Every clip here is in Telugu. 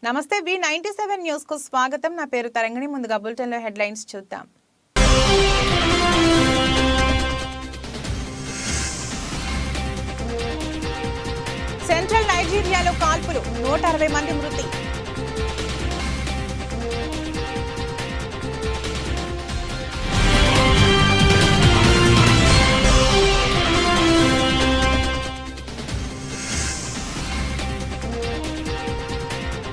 నమస్తే V97 న్యూస్ కు స్వాగతం. నా పేరు తరంగిణి. ముందుగా బులెటిన్ లో హెడ్లైన్స్ చూద్దాం. సెంట్రల్ నైజీరియాలో కాల్పులు, 160 మంది మృతి.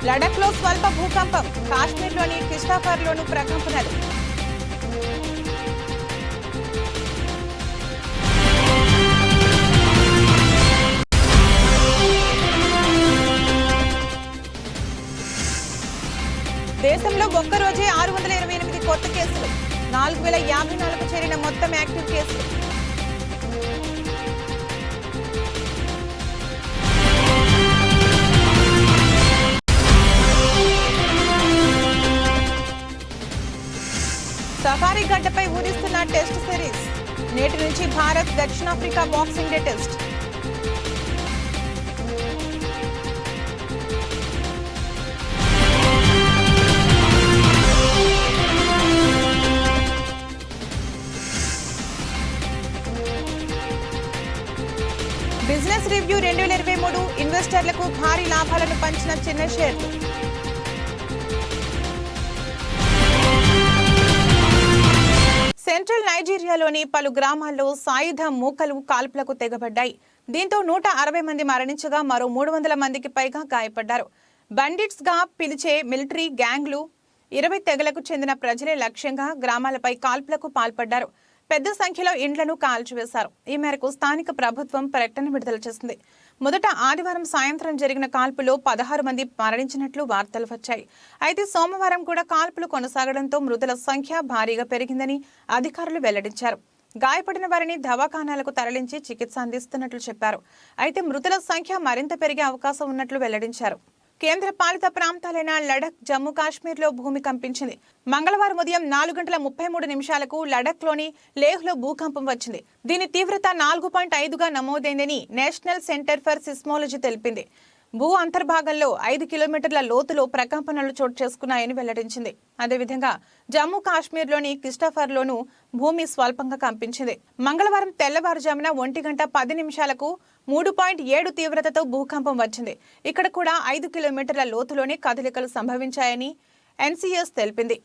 లడఖ్ లో స్వల్ప భూకంపం, కాశ్మీర్లోని కిష్టాఫర్లోనూ ప్రకంపనలు. దేశంలో ఒక్కరోజే 628 కొత్త కేసులు, 4054 చేరిన మొత్తం యాక్టివ్ కేసులు. సఫారీ గడ్డపై ఊరిస్తున్న టెస్ట్ సిరీస్. నేటి నుంచి భారత్ దక్షిణాఫ్రికా boxing day test. Business review 2023 ఇన్వెస్టర్లకు భారీ లాభాలను పంచిన చిన్న షేర్లు. సెంట్రల్ నైజీరియాలోని పలు గ్రామాల్లో సాయుధ మూకలు కాల్పులకు తెగబడ్డాయి. దీంతో 160 మంది మరణించగా మరో 300 మందికి పైగా గాయపడ్డారు. బండిట్స్ గా పిలిచే మిలిటరీ గ్యాంగ్లు 20 తెగలకు చెందిన ప్రజలే లక్ష్యంగా గ్రామాలపై కాల్పులకు పాల్పడ్డారు. పెద్ద సంఖ్యలో ఇండ్లను కాల్చివేశారు. ఈ మేరకు స్థానిక ప్రభుత్వం ప్రకటన విడుదల చేసింది. మొదట ఆదివారం సాయంత్రం జరిగిన కాల్పులో 16 మంది మరణించినట్లు వార్తలు వచ్చాయి. అయితే సోమవారం కూడా కాల్పులు కొనసాగడంతో మృతుల సంఖ్య భారీగా పెరిగిందని అధికారులు వెల్లడించారు. గాయపడిన వారిని దవాఖానాలకు తరలించి చికిత్స అందిస్తున్నట్లు చెప్పారు. అయితే మృతుల సంఖ్య మరింత పెరిగే అవకాశం ఉన్నట్లు వెల్లడించారు. కేంద్ర పాలిత ప్రాంతాలైన లడఖ్, జమ్మూ కాశ్మీర్లో భూమి కంపించింది. మంగళవారం ఉదయం 4:33 లడఖ్లోని లేహ్లో భూకంపం వచ్చింది. దీని తీవ్రత 4.5గా నమోదైందని నేషనల్ సెంటర్ ఫర్ సిస్మోలజీ తెలిపింది. భూ అంతర్భాగంలో 5 కిలోమీటర్ల లోతులో ప్రకంపనలు చోటు చేసుకున్నాయని వెల్లడించింది. అదేవిధంగా జమ్మూ కాశ్మీర్లోని కిష్టాఫర్లోనూ భూమి స్వల్పంగా కంపించింది. మంగళవారం తెల్లవారుజామున 1:10 3.7 తీవ్రతతో భూకంపం వచ్చింది. ఇక్కడ కూడా 5 కిలోమీటర్ల లోతులోనే కదలికలు సంభవించాయని NCS తెలిపింది.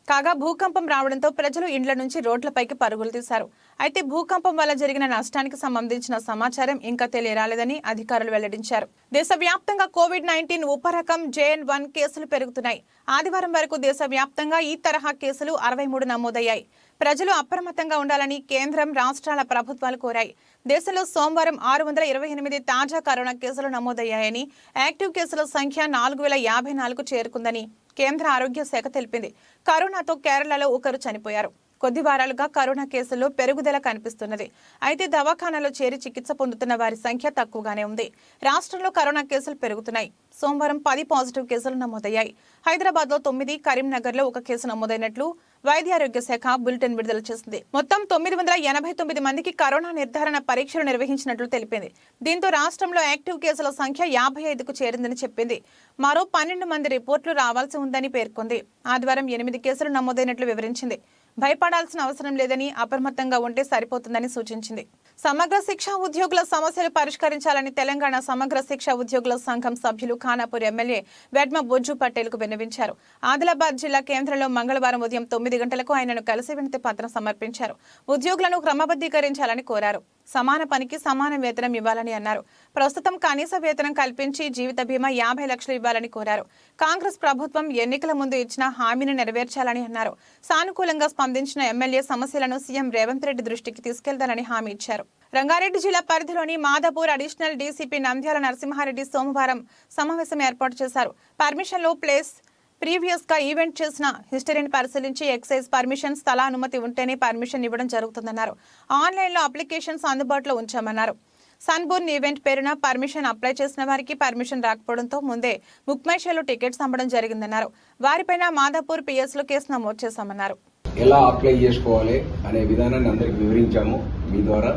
కాగా భూకంపం రావడంతో ప్రజలు ఇండ్ల నుంచి రోడ్లపైకి పరుగులు తీశారు. అయితే భూకంపం వల్ల జరిగిన నష్టానికి సంబంధించిన సమాచారం ఇంకా తెలియరాలేదని అధికారులు వెల్లడించారు. దేశవ్యాప్తంగా కోవిడ్-19 ఉపరకం JN.1 కేసులు పెరుగుతున్నాయి. ఆదివారం వరకు దేశవ్యాప్తంగా ఈ తరహా కేసులు 63 నమోదయ్యాయి. ప్రజలు అప్రమత్తంగా ఉండాలని కేంద్రం, రాష్ట్రాల ప్రభుత్వాలు కోరాయి. దేశంలో సోమవారం 628 తాజా కరోనా కేసులు నమోదయ్యాయని, యాక్టివ్ కేసుల సంఖ్య 4054 చేరుకుందని కేంద్ర ఆరోగ్య శాఖ తెలిపింది. కరోనాతో కేరళలో ఒకరు చనిపోయారు. కొద్ది వారాలుగా కరోనా కేసుల్లో పెరుగుదల కనిపిస్తున్నది. అయితే దవాఖానాలో చేరి చికిత్స పొందుతున్న వారి సంఖ్య తక్కువగానే ఉంది. రాష్ట్రంలో కరోనా కేసులు పెరుగుతున్నాయి. సోమవారం 10 పాజిటివ్ కేసులు నమోదయ్యాయి. హైదరాబాద్ లో 9, కరీంనగర్ లో 1 కేసు నమోదైనట్లు వైద్యారోగ్య శాఖ బులెటిన్ విడుదల చేసింది. మొత్తం 989 మందికి కరోనా నిర్ధారణ పరీక్షలు నిర్వహించినట్లు తెలిపింది. దీంతో రాష్ట్రంలో యాక్టివ్ కేసుల సంఖ్య 55కు చేరిందని చెప్పింది. మరో 12 మంది రిపోర్టులు రావాల్సి ఉందని పేర్కొంది. ఆదివారం 8 కేసులు నమోదైనట్లు వివరించింది. భయపడాల్సిన అవసరం లేదని, అప్రమత్తంగా ఉంటే సరిపోతుందని సూచించింది. సమగ్ర శిక్షా ఉద్యోగుల సమస్యలు పరిష్కరించాలని తెలంగాణ సమగ్ర శిక్షా ఉద్యోగుల సంఘం సభ్యులు ఖానాపూర్ ఎమ్మెల్యే వెడ్మ బొజ్జు పటేల్ కు విన్నవించారు. ఆదిలాబాద్ జిల్లా కేంద్రంలో మంగళవారం ఉదయం 9 గంటలకు ఆయనను కలిసి వినతి పత్రం సమర్పించారు. ఉద్యోగులను క్రమబద్ధీకరించాలని కోరారు. సమాన పనికి సమాన వేతనం ఇవ్వాలని అన్నారు. ప్రస్తుతం కనీస వేతనం కల్పించి జీవిత బీమా 50 లక్షలు ఇవ్వాలని కోరారు. కాంగ్రెస్ ప్రభుత్వం ఎన్నికల ముందు ఇచ్చిన హామీని నెరవేర్చాలని అన్నారు. సానుకూలంగా స్పందించిన ఎమ్మెల్యే సమస్యలను సీఎం రేవంత్ రెడ్డి దృష్టికి తీసుకెళ్తానని హామీ ఇచ్చారు. రంగారెడ్డి జిల్లా పరిధిలోని మాదాపూర్ అడిషనల్ డీసీపీ నంద్యాల నరసింహారెడ్డి సోమవారం సమావేశం ఏర్పాటు చేశారు. పర్మిషన్ లో ప్లేస్ ప్రీవియస్ గా ఈవెంట్ చేసిన హిస్టరీని పరిశీలించి ఎక్సైజ్ పర్మిషన్, స్థల అనుమతి ఉంటేనే పర్మిషన్ ఇవ్వడం జరుగుతుందన్నారు. ఆన్లైన్ లో అప్లికేషన్స్ అందుబాటులో ఉంచామన్నారు. సన్బోర్న్ ఈవెంట్ పేరున పర్మిషన్ అప్లై చేసిన వారికి పర్మిషన్ రాకపోవడంతో ముందే బుక్ మై షోలో టికెట్స్ అమ్మడం జరిగిందన్నారు. వారిపైన మాదాపూర్ PS లో కేసు నమోదు చేశామన్నారు. ఎలా అప్లై చేసుకోవాలి అనే విధానాన్ని అందరికి వివరించాము మీ ద్వారా.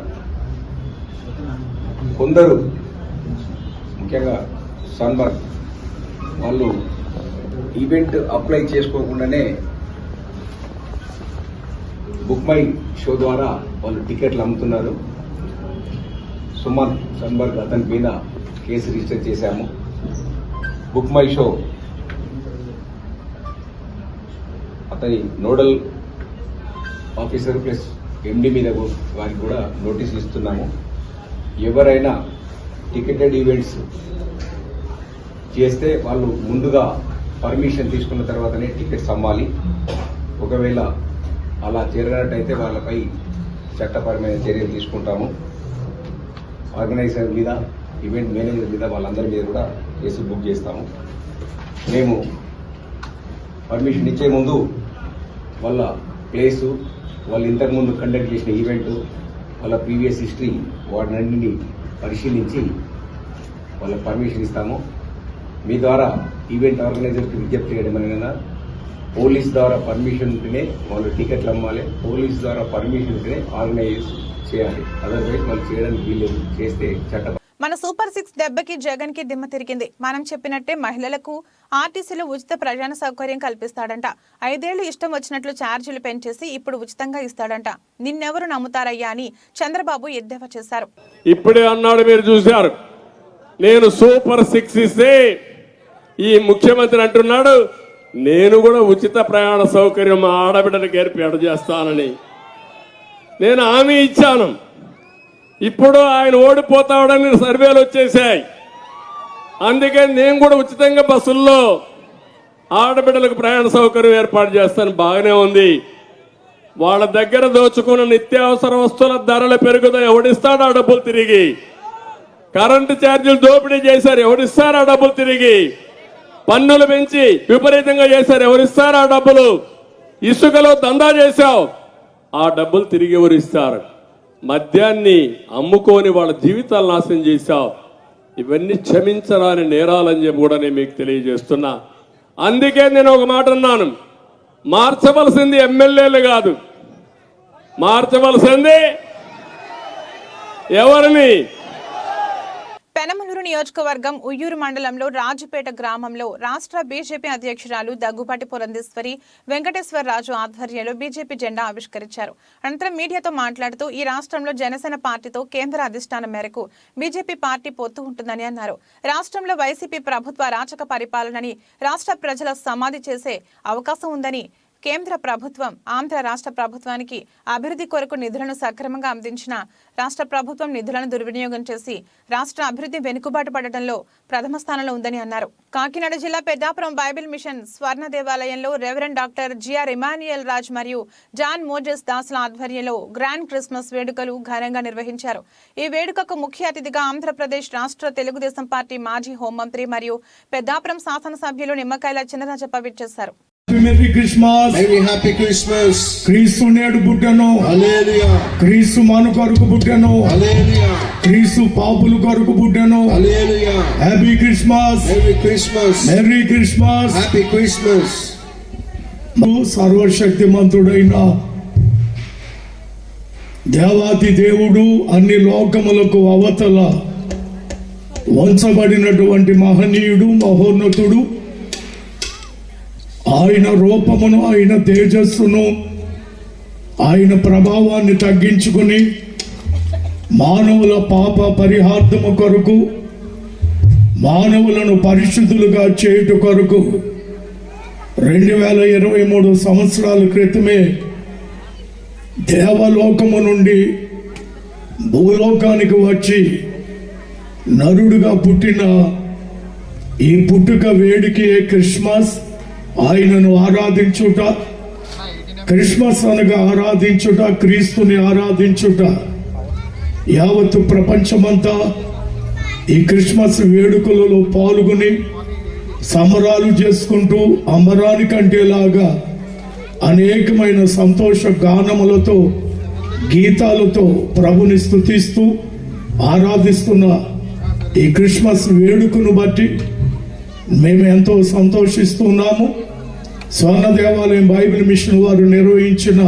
కొందరు ముఖ్యంగా సన్బర్న్ వాళ్ళు ఈవెంట్ అప్లై చేసుకోకుండానే బుక్ మై షో ద్వారా వాళ్ళు టికెట్లు అమ్ముతున్నారు. సుమన్ సన్బర్గ్ అతని మీద కేసు రిజిస్టర్ చేశాము. బుక్ మై షో అతని నోడల్ ఆఫీసర్ ప్లస్ ఎండి మీద వారికి కూడా నోటీసులు ఇస్తున్నాము. ఎవరైనా టికెటెడ్ ఈవెంట్స్ చేస్తే వాళ్ళు ముందుగా పర్మిషన్ తీసుకున్న తర్వాతనే టికెట్స్ అమ్మాలి. ఒకవేళ అలా చేరినట్టయితే వాళ్ళపై చట్టపరమైన చర్యలు తీసుకుంటాము. ఆర్గనైజర్ మీద, ఈవెంట్ మేనేజర్ మీద, వాళ్ళందరి మీద కూడా కేసు బుక్ చేస్తాము. మేము పర్మిషన్ ఇచ్చే ముందు వాళ్ళ ప్లేసు, వాళ్ళు ఇంతకుముందు కండక్ట్ చేసిన ఈవెంట్, వాళ్ళ ప్రీవియస్ హిస్టరీ వాటినన్నింటినీ పరిశీలించి వాళ్ళకి పర్మిషన్ ఇస్తాము. మీ ద్వారా ఈవెంట్ ఆర్గనైజర్కి విజ్ఞప్తి చేయడం అనేది పోలీస్ ద్వారా పర్మిషన్ ఉంటేనే వాళ్ళు టికెట్లు అమ్మాలి. పోలీస్ ద్వారా పర్మిషన్ ఉంటేనే ఆర్గనైజ్ చేయాలి. అదర్వైజ్ వాళ్ళు చేయడానికి వీల్లేదు. చేస్తే చట్ట. మన సూపర్ 6 దెబ్బకి జగన్ కి దిమ్మ తిరిగింది. మనం చెప్పినట్టే మహిళలకు ఆర్టీసీలో ఉచిత ప్రయాణ సౌకర్యం కల్పిస్తాడంట. 5 ఏళ్లు ఇష్టం వచ్చినట్లు ఛార్జీలు పెంచేసి ఇప్పుడు ఉచితంగా ఇస్తాడంట. నిన్నెవరు నమ్ముతారయ్యా అని చంద్రబాబు ఎద్దేవా చేశారు. ఇప్పుడే అన్నాడు, మీరు చూశారు. నేను సూపర్ 6 ఇస్తే ఈ ముఖ్యమంత్రి అంటున్నాడు నేను కూడా ఉచిత ప్రయాణ సౌకర్యం మా ఆడబిడ్డలకు ఏర్పాటు చేస్తానని నేను హామీ ఇచ్చాను. ఇప్పుడు ఆయన ఓడిపోతాడని సర్వేలు వచ్చేసాయి. అందుకే నేను కూడా ఉచితంగా బస్సుల్లో ఆడబిడ్డలకు ప్రయాణ సౌకర్యం ఏర్పాటు చేస్తాను. బాగానే ఉంది. వాళ్ళ దగ్గర దోచుకున్న నిత్యావసర వస్తువుల ధరలు పెరుగుతాయి. ఎవడిస్తాడు ఆ డబ్బులు తిరిగి? కరెంటు ఛార్జీలు దోపిడీ చేశారు. ఎవరిస్తారు ఆ డబ్బులు తిరిగి? పన్నులు పెంచి విపరీతంగా చేశారు. ఎవరిస్తారు ఆ డబ్బులు? ఇసుకలో దందా చేశావు, ఆ డబ్బులు తిరిగి ఎవరిస్తారు? మద్యాన్ని అమ్ముకొని వాళ్ళ జీవితాలు నాశనం చేశావు. ఇవన్నీ క్షమించరాని నేరాలని చెప్పి కూడా నేను మీకు తెలియజేస్తున్నా. అందుకే నేను ఒక మాట అన్నాను, మార్చవలసింది ఎమ్మెల్యేలు కాదు, మార్చవలసింది ఎవరిని? పెనమలూరు నియోజకవర్గం ఉయ్యూరు మండలంలో రాజుపేట గ్రామంలో రాష్ట్ర బీజేపీ అధ్యక్షురాలు దగ్గుబాటి పురంధేశ్వరి వెంకటేశ్వరరాజు ఆధ్వర్యంలో బీజేపీ జెండా ఆవిష్కరించారు. అనంతరం మీడియాతో మాట్లాడుతూ ఈ రాష్ట్రంలో జనసేన పార్టీతో కేంద్ర అధిష్టానం మేరకు బీజేపీ పార్టీ పొత్తు ఉంటుందని అన్నారు. రాష్ట్రంలో వైసీపీ ప్రభుత్వ అరాచక పరిపాలనని రాష్ట్ర ప్రజల సమాధి చేసే అవకాశం ఉందని, కేంద్ర ప్రభుత్వం ఆంధ్ర రాష్ట్ర ప్రభుత్వానికి అభివృద్ధి కొరకు నిధులను సక్రమంగా అందించిన రాష్ట్ర ప్రభుత్వం నిధులను దుర్వినియోగం చేసి రాష్ట్ర అభివృద్ధి వెనుకబాటు పడటంలో ప్రథమ స్థానంలో ఉందని అన్నారు. కాకినాడ జిల్లా పెద్దాపురం బైబిల్ మిషన్ స్వర్ణ దేవాలయంలో reverend doctor G R Emmanuel Raj మరియు జాన్ మోజెస్ దాస్ల ఆధ్వర్యంలో గ్రాండ్ క్రిస్మస్ వేడుకలు ఘనంగా నిర్వహించారు. ఈ వేడుకకు ముఖ్య అతిథిగా ఆంధ్రప్రదేశ్ రాష్ట్ర తెలుగుదేశం పార్టీ మాజీ హోంమంత్రి మరియు పెద్దాపురం శాసనసభ్యులు నిమ్మకాయల చినరాజప్ప విచ్చేశారు. Merry Christmas, very happy Christmas. క్రీస్తు నేడు పుట్టెను, హల్లెలూయా. క్రీస్తు మన కొరకు పుట్టెను, హల్లెలూయా. క్రీస్తు పాపుల కొరకు పుట్టెను, hallelujah. Happy Christmas, merry Christmas, merry Christmas. Happy Christmas. సర్వశక్తిమంతుడైన దేవాతి దేవుడు అన్ని లోకములకు అవతల వంచబడినటువంటి మహనీయుడు, మహోన్నతుడు, ఆయన రూపమును, ఆయన తేజస్సును, ఆయన ప్రభావాన్ని తగ్గించుకుని మానవుల పాప పరిహార్థము కొరకు, మానవులను పరిశుద్ధులుగా చేయుట కొరకు 2023 సంవత్సరాల క్రితమే దేవలోకము నుండి భూలోకానికి వచ్చి నరుడుగా పుట్టిన ఈ పుట్టుక వేడికి క్రిస్మస్. ఆయనను ఆరాధించుట, క్రిస్మస్ అనగా ఆరాధించుట, క్రీస్తుని ఆరాధించుట. యావత్తు ప్రపంచమంతా ఈ క్రిస్మస్ వేడుకలలో పాల్గొని సంబరాలు చేసుకుంటూ అమరాని కంటేలాగా అనేకమైన సంతోష గానములతో, గీతాలతో ప్రభుని స్తుతిస్తూ ఆరాధిస్తున్న ఈ క్రిస్మస్ వేడుకను బట్టి మేము ఎంతో సంతోషిస్తున్నాము. స్వర్ణ దేవాలయం బైబిల్ మిషన్ వారు నిర్వహించిన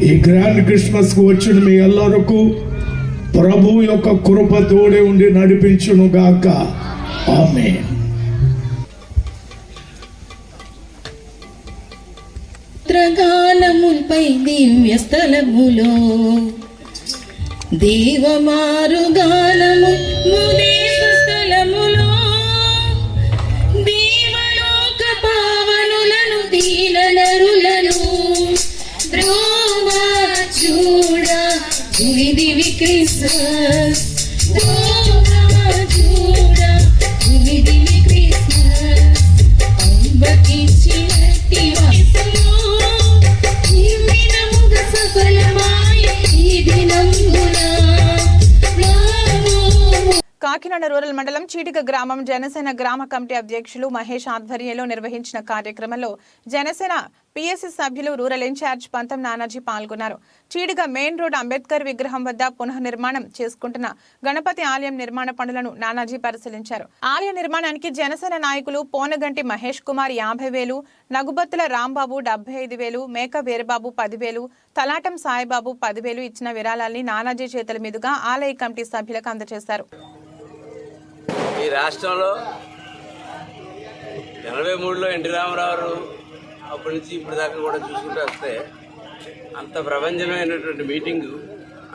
ఈ గ్రాండ్ క్రిస్మస్ కు వచ్చిన మీ ಎಲ್ಲರಿಗೂ ప్రభు యొక్క కృప తోడే ఉండి నడిపించును గాక. ఆమేన్. స్తోత్రగానముపై దివ్య స్థలములో దేవమారు గానము ముదేశ స్థలములో దేవలోక పావనులను దీన నరులను ద్రోవా చూడ దివి క్రిస్మస్ ద్రోవా చూడ దివి క్రిస్మస్ అంబకించినట్టి వయసులో ఈ దినముగ సఫలమాయ ఈ దినమున కాకినాడ రూరల్ మండలం చీటిక గ్రామం జనసేన గ్రామ కమిటీ అధ్యక్షులు మహేష్ ఆధ్వర్యంలో నిర్వహించిన కార్యక్రమంలో జనసేన పిఎస్సి సభ్యులు రూరల్ ఇన్ఛార్జ్ పంతం నానాజీ పాల్గొన్నారు. చీడిగ మెయిన్ రోడ్ అంబేద్కర్ విగ్రహం వద్ద పునఃనిర్మాణం చేసుకుంటున్న గణపతి ఆలయం నిర్మాణ పనులను నానాజీ పరిశీలించారు. ఆలయ నిర్మాణానికి జనసేన నాయకులు పోనగంటి మహేష్ కుమార్ 50,000, నగుబత్తుల రాంబాబు 75,000, మేక వీరబాబు 10,000, తలాటం సాయిబాబు 10,000 ఇచ్చిన విరాళాల్ని నానాజీ చేతుల మీదుగా ఆలయ కమిటీ సభ్యులకు అందజేశారు. ఈ రాష్ట్రంలో 83లో ఎన్టీ రామారావు అప్పటి నుంచి ఇప్పటి దాకా కూడా చూసుకుంటూ వస్తే అంత ప్రపంచమైనటువంటి మీటింగు,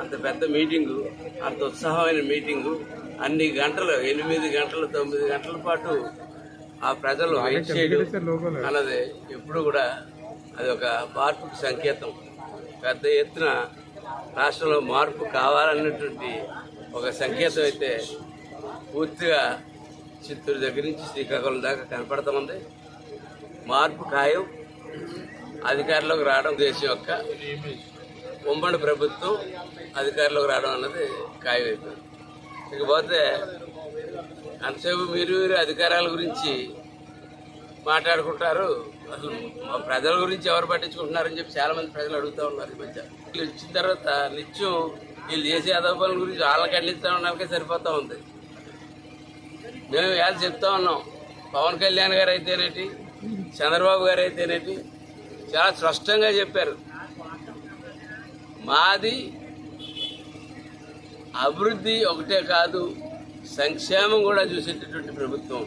అంత పెద్ద మీటింగు, అంత ఉత్సాహమైన మీటింగు, అన్ని గంటలు 8 గంటలు 9 గంటల పాటు ఆ ప్రజలు వెయిట్ చేయడం అన్నది ఎప్పుడు కూడా అది ఒక మార్పుకు సంకేతం. పెద్ద ఎత్తున రాష్ట్రంలో మార్పు కావాలన్నటువంటి ఒక సంకేతం అయితే పూర్తిగా చిత్తూరు దగ్గర నుంచి శ్రీకాకుళం దాకా కనపడతా ఉంది. మార్పు ఖాయం. అధికారంలోకి రావడం దేశం యొక్క ఉమ్మడి ప్రభుత్వం అధికారంలోకి రావడం అన్నది ఖాయం అయిపోయింది. ఇకపోతే అంతసేపు మీరు అధికారాల గురించి మాట్లాడుకుంటారు, అసలు ప్రజల గురించి ఎవరు పట్టించుకుంటున్నారని చెప్పి చాలామంది ప్రజలు అడుగుతూ ఉన్నారు. ఈ మధ్య వీళ్ళు వచ్చిన తర్వాత నిత్యం వీళ్ళు చేసే అదోపాల గురించి వాళ్ళకి ఖండిస్తూ ఉండడానికే సరిపోతూ ఉంది. మేము ఇవాళ చెప్తా ఉన్నాం, పవన్ కళ్యాణ్ గారు అయితేనేటి, చంద్రబాబు గారు అయితేనేటి చాలా స్పష్టంగా చెప్పారు, మాది అభివృద్ధి ఒకటే కాదు సంక్షేమం కూడా చూసేటటువంటి ప్రభుత్వం.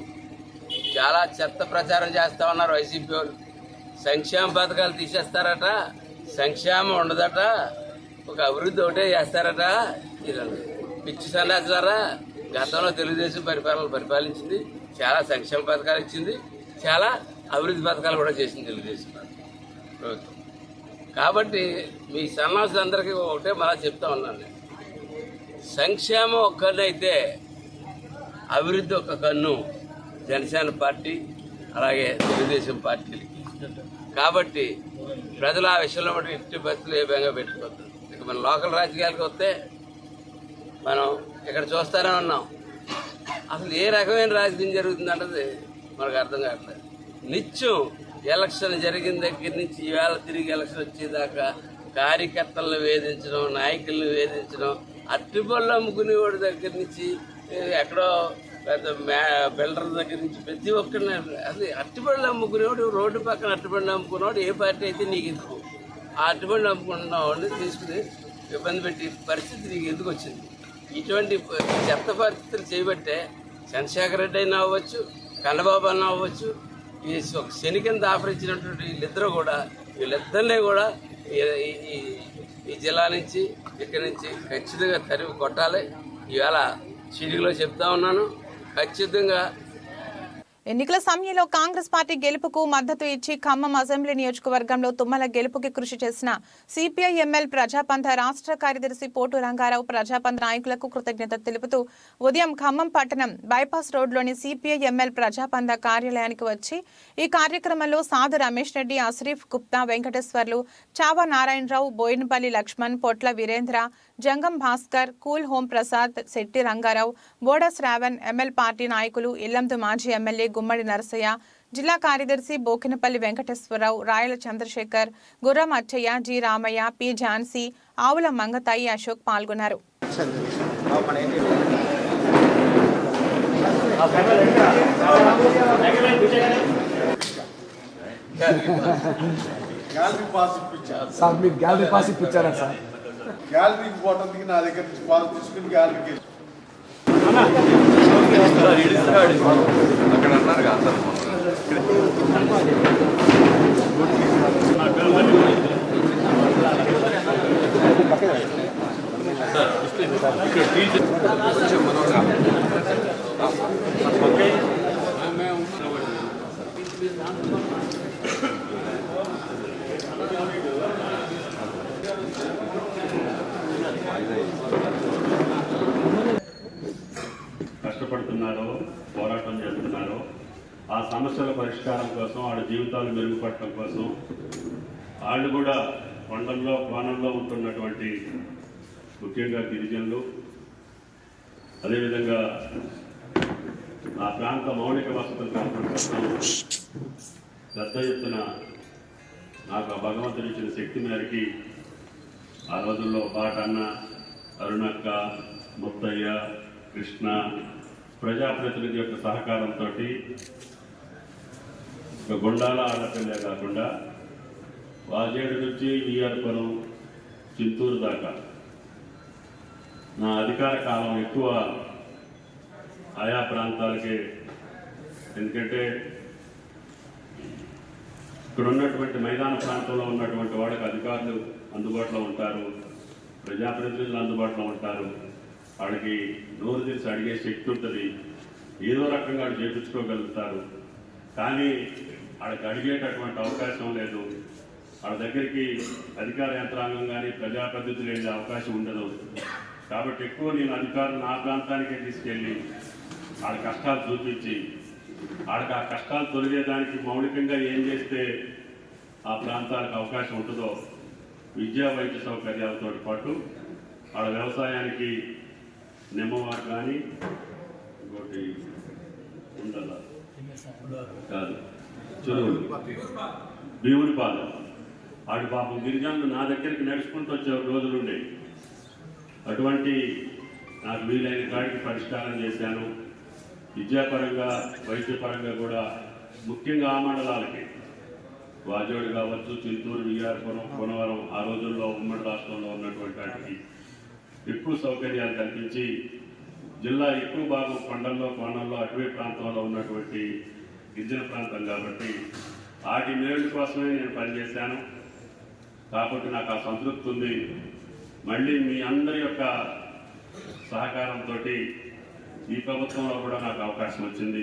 చాలా చెత్త ప్రచారం చేస్తా ఉన్నారు వైసీపీ వాళ్ళు. సంక్షేమ పథకాలు తీసేస్తారట, సంక్షేమం ఉండదట, ఒక అభివృద్ధి ఒకటే చేస్తారట. పిచ్చి సన్నాసారా. గతంలో తెలుగుదేశం పరిపాలించింది, చాలా సంక్షేమ పథకాలు ఇచ్చింది, చాలా అభివృద్ధి పథకాలు కూడా చేసింది తెలుగుదేశం ప్రభుత్వం. కాబట్టి మీ సన్నాసులందరికీ ఒకటే మళ్ళా చెప్తా ఉన్నాను, సంక్షేమం ఒక కన్ను అయితే అభివృద్ధి ఒక కన్ను జనసేన పార్టీ అలాగే తెలుగుదేశం పార్టీలకి. కాబట్టి ప్రజలు ఆ విషయంలో మటు ఇంటి బతులు ఏ విధంగా పెట్టుకోవద్దు. ఇక మన లోకల్ రాజకీయాలకు వస్తే మనం ఇక్కడ చూస్తానే ఉన్నాం, అసలు ఏ రకమైన రాజకీయం జరుగుతుందన్నది మనకు అర్థం కావట్లేదు. నిత్యం ఎలక్షన్ జరిగిన దగ్గర నుంచి ఈవేళ తిరిగి ఎలక్షన్ వచ్చేదాకా కార్యకర్తలను వేధించడం, నాయకులను వేధించడం, అట్టిపళ్ళు అమ్ముకునేవాడి దగ్గర నుంచి ఎక్కడో పెద్ద బిల్డర్ దగ్గర నుంచి ప్రతి ఒక్కరిని అసలు అట్టిపళ్ళు అమ్ముకునేవాడు, రోడ్డు పక్కన అట్టిపళ్ళు అమ్ముకునేవాడు ఏ పార్టీ అయితే నీకు ఎందుకు, ఆ అట్టిపళ్ళు అమ్ముకున్న వాడిని తీసుకుని ఇబ్బంది పెట్టి పరిస్థితి నీకు ఎందుకు వచ్చింది? ఇటువంటి చెత్త పరిస్థితులు చేయబట్టే చంద్రశేఖర్ రెడ్డి అయినా అవ్వచ్చు, కన్నబాబు అయినా అవ్వచ్చు, ఈ ఒక శని కింద ఆఫరించినటువంటి వీళ్ళిద్దరినీ కూడా ఈ జిల్లా నుంచి ఇక్కడి నుంచి ఖచ్చితంగా తరిమి కొట్టాలి. ఇవాళ చీడిలో చెప్తా ఉన్నాను, ఖచ్చితంగా ఎన్నికల సమయంలో కాంగ్రెస్ పార్టీ గెలుపుకు మద్దతు ఇచ్చి ఖమ్మం అసెంబ్లీ నియోజకవర్గంలో తుమ్మల గెలుపుకి కృషి చేసిన సిపిఐ ఎంఎల్ ప్రజాపంథ రాష్ట్ర కార్యదర్శి పోటు రంగారావు ప్రజాపంథ నాయకులకు కృతజ్ఞత తెలుపుతూ ఉదయం ఖమ్మం పట్టణం బైపాస్ రోడ్లోని సిపిఐ ఎంఎల్ ప్రజాపంథ కార్యాలయానికి వచ్చి ఈ కార్యక్రమంలో సాధు రమేష్ రెడ్డి, అశ్రీఫ్ గుప్తా, వెంకటేశ్వర్లు, చావా నారాయణరావు, బోయినపల్లి లక్ష్మణ్, పొట్ల వీరేంద్ర, జంగం భాస్కర్, కూల్ హోం ప్రసాద్, శెట్టి రంగారావు, బోడ శ్రావణ్, ఎంఎల్ పార్టీ నాయకులు ఇల్లందు మాజీ ఎమ్మెల్యే గుమ్మడి నరసయ్య, జిల్లా కార్యదర్శి బోకినపల్లి వెంకటేశ్వరరావు, రాయల చంద్రశేఖర్, గుర్రం అచ్చయ్య, జి రామయ్య, పి ఝాన్సీ, ఆవుల మంగతాయి, అశోక్ పాల్గొన్నారు. గ్యాలరీ పాస్ ఇప్పించారా సార్? గ్యాలరీకి పోవడానికి నా దగ్గర నుంచి పాస్ తీసుకుని గ్యాలరీకి అక్కడ అన్నారు కష్టపడుతున్నారో పోరాటం చేస్తున్నారో ఆ సమస్యల పరిష్కారం కోసం వాళ్ళ జీవితాలు మెరుగుపడటం కోసం వాళ్ళు కూడా కొండల్లో కోణంలో ఉంటున్నటువంటి ముఖ్యంగా గిరిజనులు అదేవిధంగా ఆ ప్రాంత మౌలిక వసతుల కల్పన కోసం పెద్ద ఎత్తున నాకు ఆ భగవంతుడు ఇచ్చిన శక్తి మేరకి ఆ రోజుల్లో బాటన్న అరుణక్క ముత్తయ్య కృష్ణ ప్రజాప్రతినిధి యొక్క సహకారంతో గుండాల ఆడపిల్లే కాకుండా వాజేడు నుంచి విఆర్పురం చింతూరు దాకా నా అధికార కాలం ఎక్కువ ఆయా ప్రాంతాలకే. ఎందుకంటే ఇక్కడ ఉన్నటువంటి మైదాన ప్రాంతంలో ఉన్నటువంటి వాళ్ళకి అధికారులు అందుబాటులో ఉంటారు, ప్రజాప్రతినిధులు అందుబాటులో ఉంటారు, వాళ్ళకి నోరు తెరిచి అడిగే శక్తి ఉంటుంది, ఏదో రకంగా వాళ్ళు చేయించుకోగలుగుతారు. కానీ వాళ్ళకి అడిగేటటువంటి అవకాశం లేదు. వాళ్ళ దగ్గరికి అధికార యంత్రాంగం కానీ ప్రజాప్రతినిధులు వెళ్ళే అవకాశం ఉండదు. కాబట్టి ఎక్కువ నేను అధికారులు నా ప్రాంతానికే తీసుకెళ్ళి వాళ్ళ కష్టాలు చూపించి వాళ్ళకి ఆ కష్టాలు తొలగేదానికి మౌలికంగా ఏం చేస్తే ఆ ప్రాంతాలకు అవకాశం ఉంటుందో విద్యా వైద్య సౌకర్యాలతో పాటు వాళ్ళ వ్యవసాయానికి నిమ్మవారు కానీ ఇంకోటి ఉండదా కాదు చెరువులు భీముని పాలెం వాడి పాపం గిరిజనులు నా దగ్గరికి నడుచుకుంటూ వచ్చే రోజులుండే. అటువంటి నాకు వీలైన కాడికి పరిష్కారం చేశాను. విద్యాపరంగా వైద్యపరంగా కూడా ముఖ్యంగా ఆ మండలాలకి వాజోడు కావచ్చు, చింతూరు, విఆర్పురం, కోనవరం ఆ రోజుల్లో ఉమ్మడి రాష్ట్రంలో ఉన్నటువంటి వాటికి ఎక్కువ సౌకర్యాలు కల్పించి జిల్లా ఎక్కువ భాగం కొండల్లో కోణంలో అటవీ ప్రాంతంలో ఉన్నటువంటి గిరిజన ప్రాంతం కాబట్టి వాటి మేలు కోసమే నేను పనిచేశాను. కాబట్టి నాకు ఆ సంతృప్తి ఉంది. మళ్ళీ మీ అందరి యొక్క సహకారంతో ఈ ప్రభుత్వంలో కూడా నాకు అవకాశం వచ్చింది.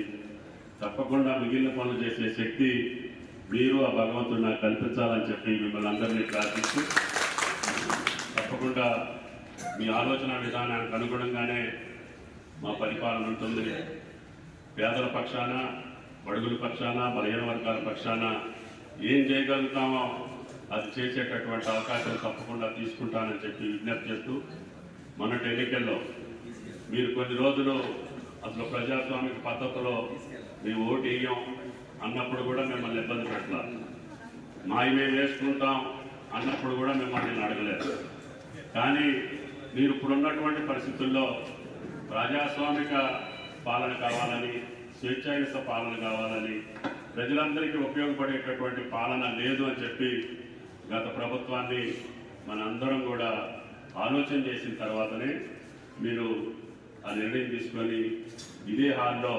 తప్పకుండా మిగిలిన పనులు చేసే శక్తి మీరు ఆ భగవంతుడు నాకు కల్పించాలని చెప్పి మిమ్మల్ని అందరినీ ప్రార్థిస్తూ తప్పకుండా మీ ఆలోచన విధానానికి అనుగుణంగానే మా పరిపాలన ఉంటుంది. పేదల పక్షాన, బడుగుల పక్షాన, బలహీన వర్గాల పక్షాన ఏం చేయగలుగుతామో అది చేసేటటువంటి అవకాశం తప్పకుండా తీసుకుంటానని చెప్పి విజ్ఞప్తి చేస్తూ, మొన్నటి ఎన్నికల్లో మీరు కొన్ని రోజులు అసలు ప్రజాస్వామిక పద్ధతిలో మేము ఓటు వేయం అన్నప్పుడు కూడా మిమ్మల్ని ఇబ్బంది పెట్టాలి, మేము వేసుకుంటాం అన్నప్పుడు కూడా మిమ్మల్ని నేను అడగలేదు. కానీ మీరు ఇప్పుడున్నటువంటి పరిస్థితుల్లో ప్రజాస్వామిక పాలన కావాలని, స్వేచ్ఛాయుత పాలన కావాలని, ప్రజలందరికీ ఉపయోగపడేటటువంటి పాలన లేదు అని చెప్పి గత ప్రభుత్వాన్ని మనందరం కూడా ఆలోచన చేసిన తర్వాతనే మీరు ఆ నిర్ణయం తీసుకొని ఇదే హాల్లో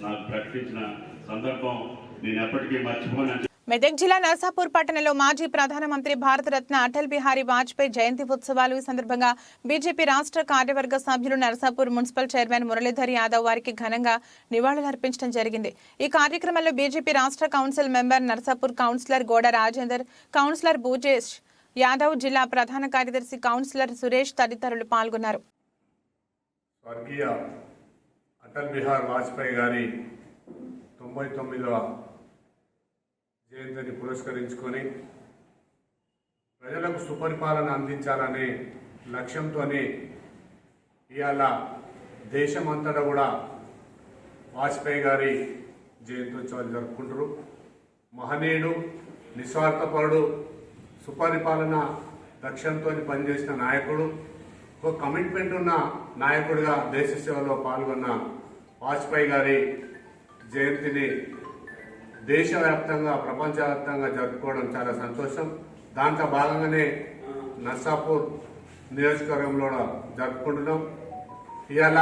నాకు ప్రకటించిన సందర్భం నేను ఎప్పటికీ మర్చిపోను. మెదక్ జిల్లా నర్సాపూర్ పట్టణంలో మాజీ ప్రధానమంత్రి భారతరత్న అటల్ బిహారీ వాజ్పేయి జయంతి ఉత్సవాలు. ఈ సందర్భంగా బీజేపీ రాష్ట్ర కార్యవర్గ సభ్యులు నర్సాపూర్ మున్సిపల్ చైర్మన్ మురళీధర్ యాదవ్ వారికి ఘనంగా నివాళులర్పించడం జరిగింది. ఈ కార్యక్రమంలో బీజేపీ రాష్ట్ర కౌన్సిల్ మెంబర్ నర్సాపూర్ కౌన్సిలర్ గోడ రాజేందర్, కౌన్సిలర్ భూజేష్ యాదవ్, జిల్లా ప్రధాన కార్యదర్శి కౌన్సిలర్ సురేష్ తదితరులు పాల్గొన్నారు. స్వర్గీయ అటల్ బిహారీ వాజ్పేయి గారి 99వ జయంతిని పురస్కరించుకొని ప్రజలకు సుపరిపాలన అందించాలనే లక్ష్యంతోనే ఇవాళ దేశమంతటా కూడా వాజ్పేయి గారి జయంత్యోత్సవాలు జరుపుకుంటారు. మహనీయుడు, నిస్వార్థపరుడు, సుపరిపాలన లక్ష్యంతో పనిచేసిన నాయకుడు, ఒక కమిట్మెంట్ ఉన్న నాయకుడిగా దేశ సేవలో పాల్గొన్న వాజ్పేయి గారి జయంతిని దేశవ్యాప్తంగా, ప్రపంచవ్యాప్తంగా జరుపుకోవడం చాలా సంతోషం. దాంట్లో భాగంగానే నర్సాపూర్ నియోజకవర్గంలో జరుపుకుంటున్నాం. ఇవాళ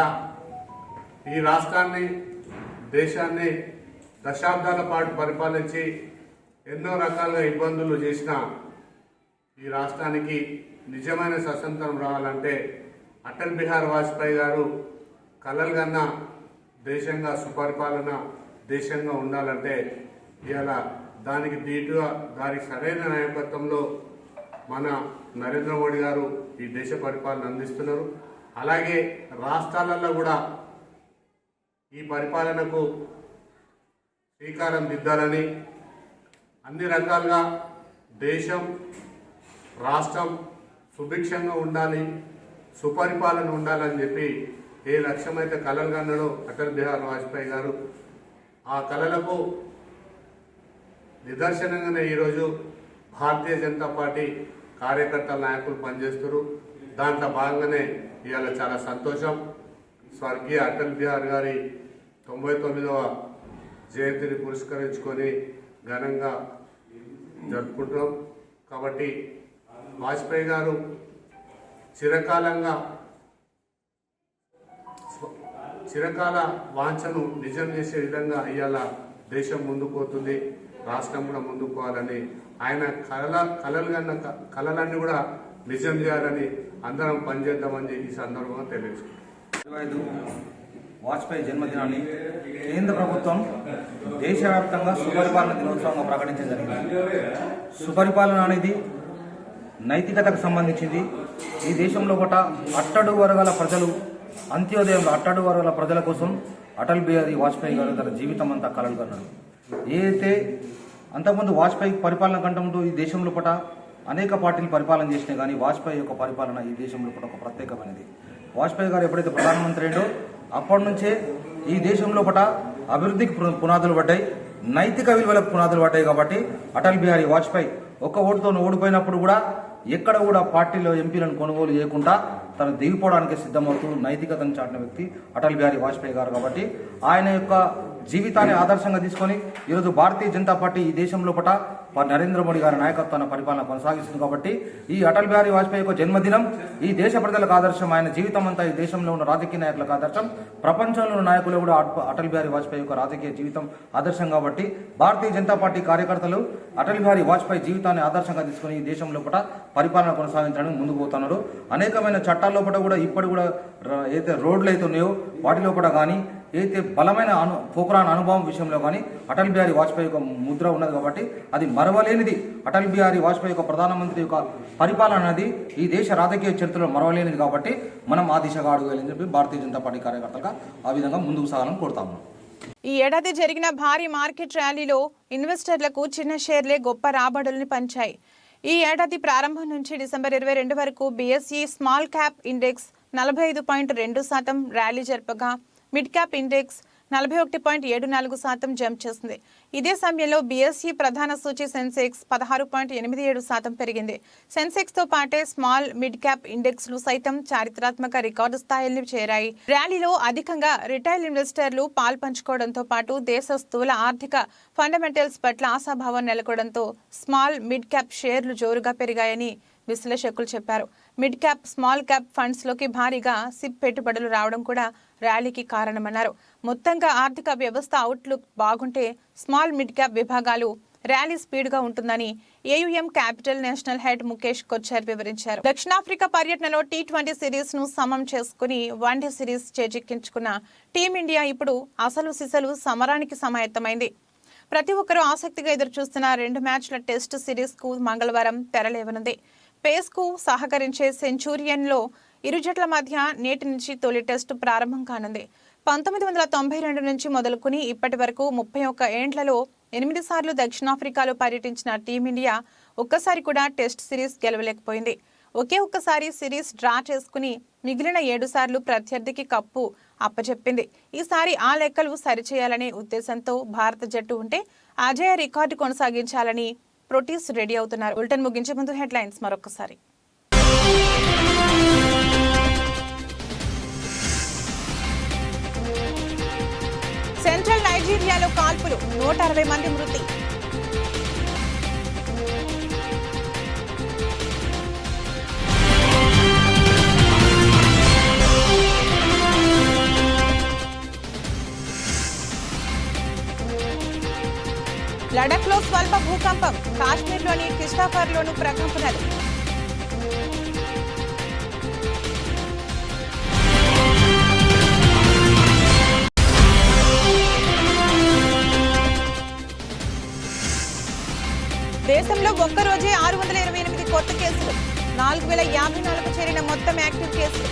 ఈ రాష్ట్రాన్ని, దేశాన్ని దశాబ్దాల పాటు పరిపాలించి ఎన్నో రకాలుగా ఇబ్బందులు చేసిన ఈ రాష్ట్రానికి నిజమైన స్వతంత్రం రావాలంటే అటల్ బిహారీ వాజ్పేయి గారు కలలుగన్న దేశంగా, సుపరిపాలన దేశంగా ఉండాలంటే ఇలా దానికి ధీటుగా దానికి సరైన నాయకత్వంలో మన నరేంద్ర మోడీ గారు ఈ దేశ పరిపాలన అందిస్తున్నారు. అలాగే రాష్ట్రాలలో కూడా ఈ పరిపాలనకు శ్రీకారం దిద్దాలని, అన్ని రకాలుగా దేశం రాష్ట్రం సుభిక్షంగా ఉండాలి, సుపరిపాలన ఉండాలని చెప్పి ఏ లక్ష్యమైతే కలలు కన్నాడో అటల్ బిహారీ వాజ్పేయి గారు, ఆ కలలకు నిదర్శనంగానే ఈరోజు భారతీయ జనతా పార్టీ కార్యకర్తల నాయకులు పనిచేస్తారు. దాంట్లో భాగంగానే ఇవాళ చాలా సంతోషం. స్వర్గీయ అటల్ బిహారీ గారి 99వ జయంతిని పురస్కరించుకొని ఘనంగా జరుపుకుంటున్నాం. కాబట్టి వాజ్పేయి గారు చిరకాల వాంఛను నిజం చేసే విధంగా ఇవాళ దేశం ముందుకు పోతుంది, రాష్ట్రం కూడా ముందుకు పోవాలని, ఆయన కలలు కన్న కళలన్నీ కూడా నిజం చేయాలని అందరం పనిచేద్దామని ఈ సందర్భంగా తెలియజేస్తున్నాం. వాజ్పేయి జన్మదినాన్ని కేంద్ర ప్రభుత్వం దేశవ్యాప్తంగా సుపరిపాలన దినోత్సవంగా ప్రకటించడం జరిగింది. సుపరిపాలన అనేది నైతికతకు సంబంధించింది. ఈ దేశంలో కూడా అట్టడుగు వర్గాల ప్రజలు, అంత్యోదయంలో అట్టడుగు వర్గాల ప్రజల కోసం అటల్ బిహారీ వాజ్పేయి గారు తన జీవితం అంతా కలలు కన్నారు. ఏదైతే అంతకుముందు వాజ్పేయి పరిపాలన కంటే ముందు ఈ దేశంలో కూడా అనేక పార్టీలు పరిపాలన చేసినాయి, కానీ వాజ్పేయి యొక్క పరిపాలన ఈ దేశంలో కూడా ఒక ప్రత్యేకమైనది. వాజ్పేయి గారు ఎప్పుడైతే ప్రధానమంత్రి అయ్యాడో అప్పటి నుంచే ఈ దేశంలో కూడా అభివృద్ధికి పునాదులు పడ్డాయి, నైతిక విలువలకు పునాదులు పడ్డాయి. కాబట్టి అటల్ బిహారీ వాజ్పేయి ఒక్క ఓటుతో ఓడిపోయినప్పుడు కూడా ఎక్కడ కూడా పార్టీలో ఎంపీలను కొనుగోలు చేయకుండా తను దిగిపోవడానికి సిద్ధమవుతూ నైతికతను చాటిన వ్యక్తి అటల్ బిహారీ వాజ్పేయి గారు. కాబట్టి ఆయన యొక్క జీవితాన్ని ఆదర్శంగా తీసుకొని ఈరోజు భారతీయ జనతా పార్టీ ఈ దేశంలో పట నరేంద్ర మోడీ గారి నాయకత్వాన్ని పరిపాలన కొనసాగిస్తుంది. కాబట్టి ఈ అటల్ బిహారీ వాజ్పేయి యొక్క జన్మదినం ఈ దేశ ప్రజలకు ఆదర్శం. ఆయన జీవితం అంతా ఈ దేశంలో ఉన్న రాజకీయ నాయకులకు ఆదర్శం, ప్రపంచంలో ఉన్న నాయకులు కూడా అటల్ బిహారీ వాజ్పేయి యొక్క రాజకీయ జీవితం ఆదర్శం. కాబట్టి భారతీయ జనతా పార్టీ కార్యకర్తలు అటల్ బిహారీ వాజ్పేయి జీవితాన్ని ఆదర్శంగా తీసుకుని ఈ దేశంలో కూడా పరిపాలన కొనసాగించడానికి ముందుకు పోతున్నారు. అనేకమైన చట్టాల్లో కూడా ఇప్పుడు కూడా ఏదైతే రోడ్లు అయితే ఉన్నాయో వాటిలో కూడా కానీ, ఏదైతే బలమైన పోఖరాన్ అనుభవం విషయంలో కానీ అటల్ బిహారీ వాజ్పేయి యొక్క ముద్ర ఉన్నది. కాబట్టి అది మరవలేనిది. అటల్ బిహారీ వాజ్పేయి యొక్క ప్రధానమంత్రి యొక్క పరిపాలన అనేది ఈ దేశ రాజకీయ చరిత్రలో మరవలేనిది. కాబట్టి మనం ఆ దిశగా అడుగులని చెప్పి భారతీయ జనతా పార్టీ కార్యకర్తలుగా ఆ విధంగా ముందుకు సాగాలని కోరుతాము. ఈ ఏడాది జరిగిన భారీ మార్కెట్ ర్యాలీలో ఇన్వెస్టర్లకు చిన్న షేర్లే గొప్ప రాబడుల్ని పంచాయి. ఈ ఏడాది ప్రారంభం నుంచి డిసెంబర్ 22 వరకు BSE small cap index 45.2% rally జరపగా మిడ్ క్యాప్ ఇండెక్స్ 41.74% జంప్ చేసింది. ఇదే సమయంలో బీఎస్ఈ ప్రధాన సూచి సెన్సెక్స్ 16.87% పెరిగింది. సెన్సెక్స్ తో పాటే స్మాల్ మిడ్ క్యాప్ ఇండెక్స్లు సైతం చారిత్రాత్మక రికార్డు స్థాయిల్ని చేరాయి. ర్యాలీలో అధికంగా రిటైల్ ఇన్వెస్టర్లు పాల్పంచుకోవడంతో పాటు దేశ స్థూల ఆర్థిక ఫండమెంటల్స్ పట్ల ఆశాభావం నెలకొనడంతో స్మాల్ మిడ్ క్యాప్ షేర్లు జోరుగా పెరిగాయని విశ్లేషకులు చెప్పారు. Mid cap, small cap funds లోకి భారీగా సిప్ పెట్టుబడులు రావడం కూడా ర్యాలీకి కారణమన్నారు. మొత్తంగా ఆర్థిక వ్యవస్థ అవుట్లుక్ బాగుంటే స్మాల్ మిడ్ క్యాప్ విభాగాలు ర్యాలీ స్పీడ్గా ఉంటుందని AUM capital national head Mukesh Kochhar వివరించారు. దక్షిణాఫ్రికా పర్యటనలో T20 సిరీస్ ను సమం చేసుకుని వన్డే సిరీస్ చేజిక్కించుకున్న టీమిండియా ఇప్పుడు అసలు సిసలు సమరానికి సమాయత్తమైంది. ప్రతి ఒక్కరూ ఆసక్తిగా ఎదురుచూస్తున్న 2 మ్యాచ్ల టెస్ట్ సిరీస్ కు మంగళవారం తెరలేవనుంది. పేస్ కు సహకరించే సెంచూరియన్లో ఇరు జట్ల మధ్య నేటి నుంచి తొలి టెస్టు ప్రారంభం కానుంది. 1992 నుంచి మొదలుకుని ఇప్పటి వరకు 31 ఏండ్లలో 8 సార్లు దక్షిణాఫ్రికాలో పర్యటించిన టీమిండియా ఒక్కసారి కూడా టెస్ట్ సిరీస్ గెలవలేకపోయింది. ఒకే ఒక్కసారి సిరీస్ డ్రా చేసుకుని మిగిలిన 7 సార్లు ప్రత్యర్థికి కప్పు అప్పచెప్పింది. ఈసారి ఆ లెక్కలు సరిచేయాలనే ఉద్దేశంతో భారత జట్టు ఉంటే అజేయ రికార్డు కొనసాగించాలని ప్రోటీస్ రెడీ అవుతున్నారు. బులెటిన్ ముగించే ముందు హెడ్లైన్స్ మరొకసారి. సెంట్రల్ నైజీరియాలో కాల్పులు, 160 మంది మృతి. లడఖ్లో స్వల్ప భూకంపం, కాశ్మీర్లోని కిష్టాఫర్లోనూ ప్రకంపనలు. దేశంలో ఒక్కరోజే 628 కొత్త కేసులు, 4054కు చేరిన మొత్తం యాక్టివ్ కేసులు.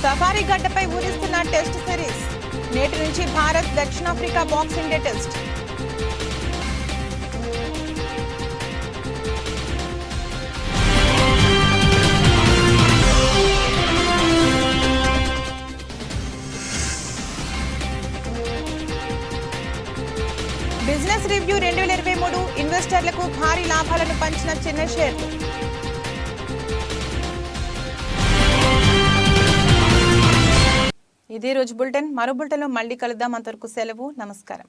సఫారీ గడ్డపై ఊరిస్తున్న టెస్ట్ సిరీస్. నేటి నుంచి భారత్ దక్షిణాఫ్రికా boxing day test. Business review 2023 ఇన్వెస్టర్లకు భారీ లాభాలను పంచిన చిన్న షేర్లు. ఇదే రోజు బులెటిన్. మరో బులెటిన్లో మళ్ళీ కలుద్దాం. అంతవరకు సెలవు. నమస్కారం.